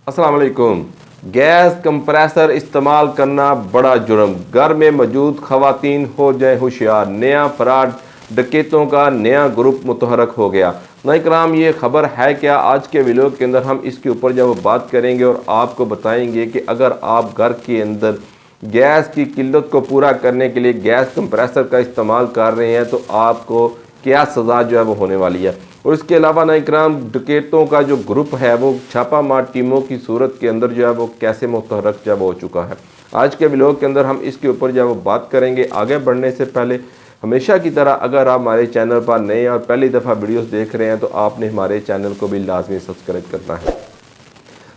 अस्सलाम वालेकुम। Gas compressor इस्तेमाल करना बड़ा जुर्म, घर में मौजूद खवातीन हो जाए होशियार। नया फ्रॉड डकैतों का नया ग्रुप मुतहरक हो गया। नाज़रीन, ये खबर है क्या? आज के वीडियो के अंदर हम इसके ऊपर जब बात करेंगे और आपको बताएंगे कि अगर आप घर के अंदर गैस की किल्लत को पूरा करने के लिए गैस कंप्रेसर का इस्तेमाल कर रहे हैं तो आपको क्या सज़ा जो है वो होने वाली है। और इसके अलावा नाज़रीन, डकैतों का जो ग्रुप है वो छापा मार टीमों की सूरत के अंदर जो है वो कैसे मुतहरक जब हो चुका है। आज के व्लॉग के अंदर हम इसके ऊपर जो है वो बात करेंगे। आगे बढ़ने से पहले हमेशा की तरह अगर आप हमारे चैनल पर नए और पहली दफ़ा वीडियोस देख रहे हैं तो आपने हमारे चैनल को भी लाजमी सब्सक्राइब करना है।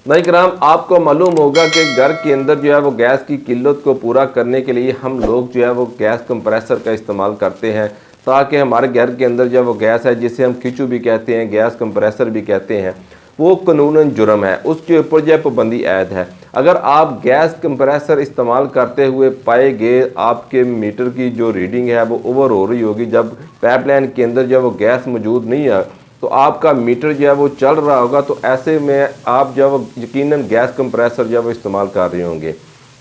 नाज़रीन, आपको मालूम होगा कि घर के अंदर जो है वो गैस की किल्लत को पूरा करने के लिए हम लोग जो है वो गैस कंप्रेसर का इस्तेमाल करते हैं ताकि हमारे घर के अंदर जो वो गैस है, जिसे हम खिंचू भी कहते हैं, गैस कंप्रेसर भी कहते हैं, वो कानूनन जुर्म है, उसके ऊपर जो पाबंदी आयद है। अगर आप गैस कंप्रेसर इस्तेमाल करते हुए पाए गए आपके मीटर की जो रीडिंग है वो ओवर हो रही होगी, जब पाइपलाइन के अंदर जब वो गैस मौजूद नहीं है तो आपका मीटर जो है वो चल रहा होगा, तो ऐसे में आप जब यकीनन गैस कंप्रेसर जो है वो इस्तेमाल कर रहे होंगे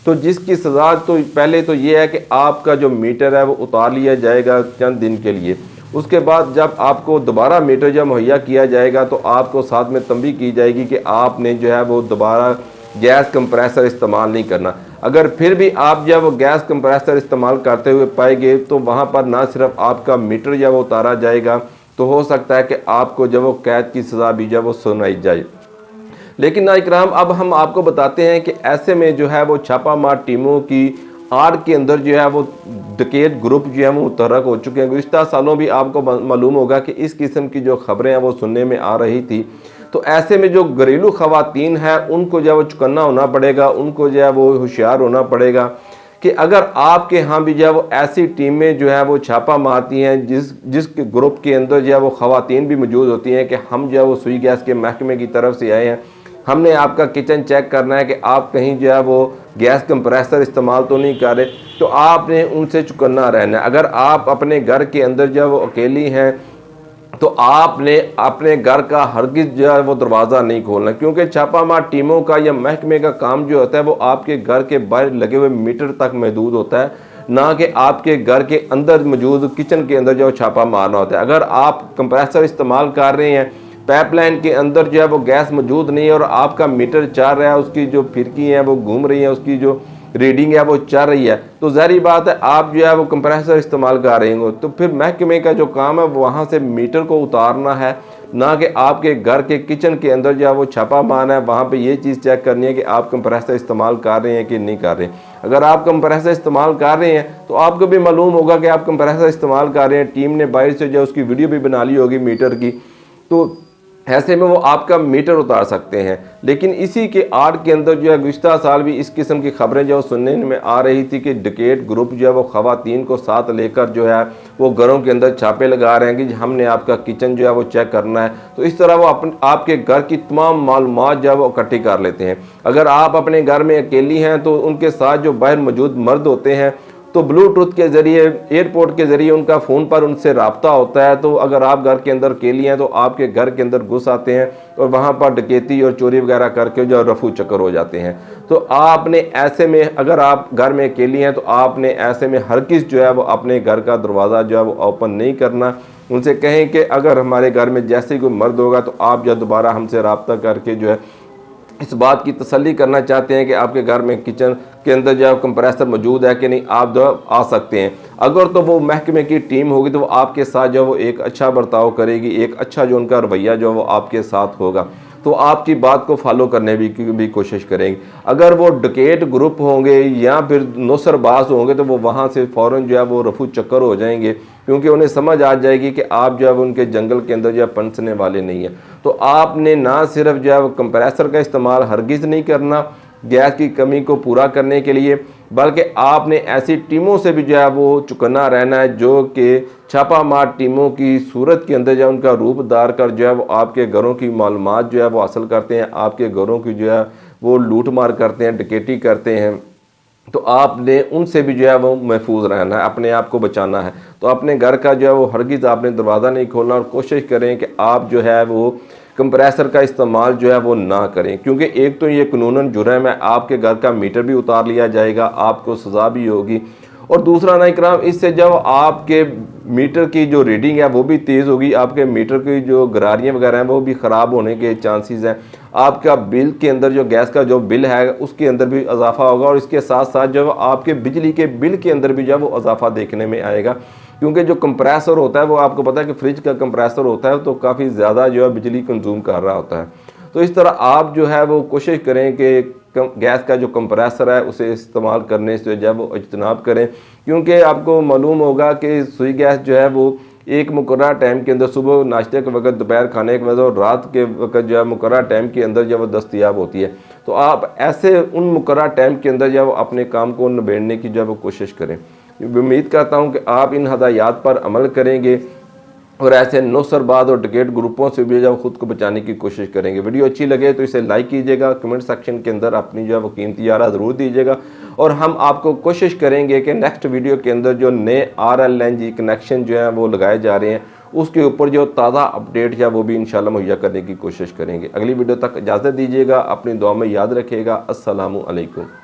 तो जिसकी सज़ा तो पहले तो ये है कि आपका जो मीटर है वो उतार लिया जाएगा चंद दिन के लिए। उसके बाद जब आपको दोबारा मीटर जब मुहैया किया जाएगा तो आपको साथ में तंबीह की जाएगी कि आपने जो है वो दोबारा गैस कंप्रेसर इस्तेमाल नहीं करना। अगर फिर भी आप जब गैस कंप्रेसर इस्तेमाल करते हुए पाएंगे तो वहाँ पर ना सिर्फ आपका मीटर जब वो उतारा जाएगा, तो हो सकता है कि आपको जब वो कैद की सज़ा भी जब वो सुनाई जाए। लेकिन नाज़रीन, अब हम आपको बताते हैं कि ऐसे में जो है वो छापा मार टीमों की आड़ के अंदर जो है वो डकैत ग्रुप जो है वो मुतहरक हो चुके हैं। गुज़िश्ता सालों भी आपको मालूम होगा कि इस किस्म की जो खबरें हैं वो सुनने में आ रही थी। तो ऐसे में जो घरेलू खवातीन हैं उनको जो है वो चौकन्ना होना पड़ेगा, उनको जो है वो होशियार होना पड़ेगा कि अगर आपके यहाँ भी जो है वो ऐसी टीमें जो है वो छापा मारती हैं जिस ग्रुप के अंदर जो है वो खवातीन भी मौजूद होती हैं कि हम जो है वो सुई गैस के महकमे की तरफ से आए हैं, हमने आपका किचन चेक करना है कि आप कहीं जो है वो गैस कंप्रेसर इस्तेमाल तो नहीं कर रहे, तो आपने उनसे चौकन्ना रहना है। अगर आप अपने घर के अंदर जो है वो अकेली हैं तो आपने अपने घर का हरगिज़ जो है वो दरवाज़ा नहीं खोलना, क्योंकि छापा मार टीमों का या महकमे का काम जो होता है वो आपके घर के बाहर लगे हुए मीटर तक महदूद होता है, ना कि आपके घर के अंदर मौजूद किचन के अंदर जो छापा मारना होता है। अगर आप कंप्रेसर इस्तेमाल कर रहे हैं, पाइपलाइन के अंदर जो है वो गैस मौजूद नहीं है और आपका मीटर चल रहा है, उसकी जो फिरकी है वो घूम रही है, उसकी जो रीडिंग है वो चल रही है, तो ज़ाहिर बात है आप जो है वो कंप्रेसर इस्तेमाल कर रहे हो, तो फिर महकमे का जो काम है वहाँ से मीटर को उतारना है, ना कि आपके घर के किचन के अंदर जो है वो छापा मारना है। वहाँ पे ये चीज़ चेक करनी है कि आप कंप्रेसर इस्तेमाल कर रहे हैं कि नहीं कर रहे। अगर आप कंप्रेसर इस्तेमाल कर रहे हैं तो आपको भी मालूम होगा कि आप कंप्रेसर इस्तेमाल कर रहे हैं, टीम ने बाहर से जो उसकी वीडियो भी बना ली होगी मीटर की, तो ऐसे में वो आपका मीटर उतार सकते हैं। लेकिन इसी के आड़ के अंदर जो है गुज़िश्ता साल भी इस किस्म की खबरें जो सुनने में आ रही थी कि डकैत ग्रुप जो है वो खवातीन को साथ लेकर जो है वो घरों के अंदर छापे लगा रहे हैं कि हमने आपका किचन जो है वो चेक करना है। तो इस तरह वो आपके घर की तमाम मालूमात जो है वो इकट्ठी कर लेते हैं। अगर आप अपने घर में अकेली हैं तो उनके साथ जो बाहर मौजूद मर्द होते हैं तो ब्लूटूथ के ज़रिए, एयरपोर्ट के ज़रिए उनका फ़ोन पर उनसे रब्ता होता है। तो अगर आप घर के अंदर अकेली हैं तो आपके घर के अंदर घुस आते हैं और वहाँ पर डकैती और चोरी वगैरह करके जो रफू चक्कर हो जाते हैं। तो आपने ऐसे में, अगर आप घर में अकेली हैं तो आपने ऐसे में हरगिज़ जो है वो अपने घर का दरवाज़ा जो है वो ओपन नहीं करना। उनसे कहें कि अगर हमारे घर में जैसे ही कोई मर्द होगा तो आप जो दोबारा हमसे रब्ता करके जो है इस बात की तसल्ली करना चाहते हैं कि आपके घर में किचन के अंदर जो कंप्रेसर मौजूद है कि नहीं, आप जो आ सकते हैं। अगर तो वो महकमे की टीम होगी तो वो आपके साथ जो वो एक अच्छा बर्ताव करेगी, एक अच्छा जो उनका रवैया जो वो आपके साथ होगा, तो आपकी बात को फॉलो करने भी कोशिश करेंगे। अगर वो डकैत ग्रुप होंगे या फिर नौसरबाज होंगे तो वो वहाँ से फ़ौरन जो है वो रफू चक्कर हो जाएंगे, क्योंकि उन्हें समझ आ जाएगी कि आप जो है उनके जंगल के अंदर जो है पनसने वाले नहीं हैं। तो आपने ना सिर्फ जो है वो कंप्रेसर का इस्तेमाल हरगिज़ नहीं करना गैस की कमी को पूरा करने के लिए, बल्कि आपने ऐसी टीमों से भी जो है वो चौकन्ना रहना है जो कि छापा मार टीमों की सूरत के अंदर जो है उनका रूप धार कर जो है वो आपके घरों की मालूमात जो है वो हासिल करते हैं, आपके घरों की जो है वो लूट मार करते हैं, डकैती करते हैं। तो आपने उनसे भी जो है वो महफूज रहना है, अपने आप को बचाना है। तो अपने घर का जो है वो हरगिज़ आपने दरवाज़ा नहीं खोलना और कोशिश करें कि आप जो है वो कंप्रेसर का इस्तेमाल जो है वो ना करें, क्योंकि एक तो ये कानूनन जुर्म है, आपके घर का मीटर भी उतार लिया जाएगा, आपको सज़ा भी होगी। और दूसरा ना इकराम, इससे जब आपके मीटर की जो रीडिंग है वो भी तेज़ होगी, आपके मीटर की जो गरारियाँ वगैरह हैं वो भी ख़राब होने के चांसेस हैं, आपका बिल के अंदर जो गैस का जो बिल है उसके अंदर भी इजाफा होगा, और इसके साथ साथ जब आपके बिजली के बिल के अंदर भी जब वो इजाफा देखने में आएगा, क्योंकि जो कंप्रेसर होता है वो आपको पता है कि फ्रिज का कंप्रेसर होता है तो काफ़ी ज़्यादा जो है बिजली कंज्यूम कर रहा होता है। तो इस तरह आप जो है वो कोशिश करें कि गैस का जो कंप्रेसर है उसे इस्तेमाल करने से जो है वो इज्तनाब करें, क्योंकि आपको मालूम होगा कि सुई गैस जो है वो एक मुकर्रर टाइम के अंदर, सुबह नाश्ते के वक्त, दोपहर खाने के वक्त और रात के वक्त जो है मुकर्रर टाइम के अंदर जब वो दस्तयाब होती है। तो आप ऐसे उन मुकर्रर टाइम के अंदर जब अपने काम को निबेड़ने की जब वो कोशिश करें। उम्मीद करता हूँ कि आप इन हदायत पर अमल करेंगे और ऐसे नौसरबाज और डकैत ग्रुपों से भी जब खुद को बचाने की कोशिश करेंगे। वीडियो अच्छी लगे तो इसे लाइक कीजिएगा, कमेंट सेक्शन के अंदर अपनी जो है वो कीमती आरा ज़रूर दीजिएगा, और हम आपको कोशिश करेंगे कि नेक्स्ट वीडियो के अंदर जो नए RLNG कनेक्शन जो है वो लगाए जा रहे हैं उसके ऊपर जो ताज़ा अपडेट है वो भी इंशाल्लाह मुहैया करने की कोशिश करेंगे। अगली वीडियो तक इजाज़त दीजिएगा, अपनी दुआ में याद रखिएगा। अस्सलामु अलैकुम।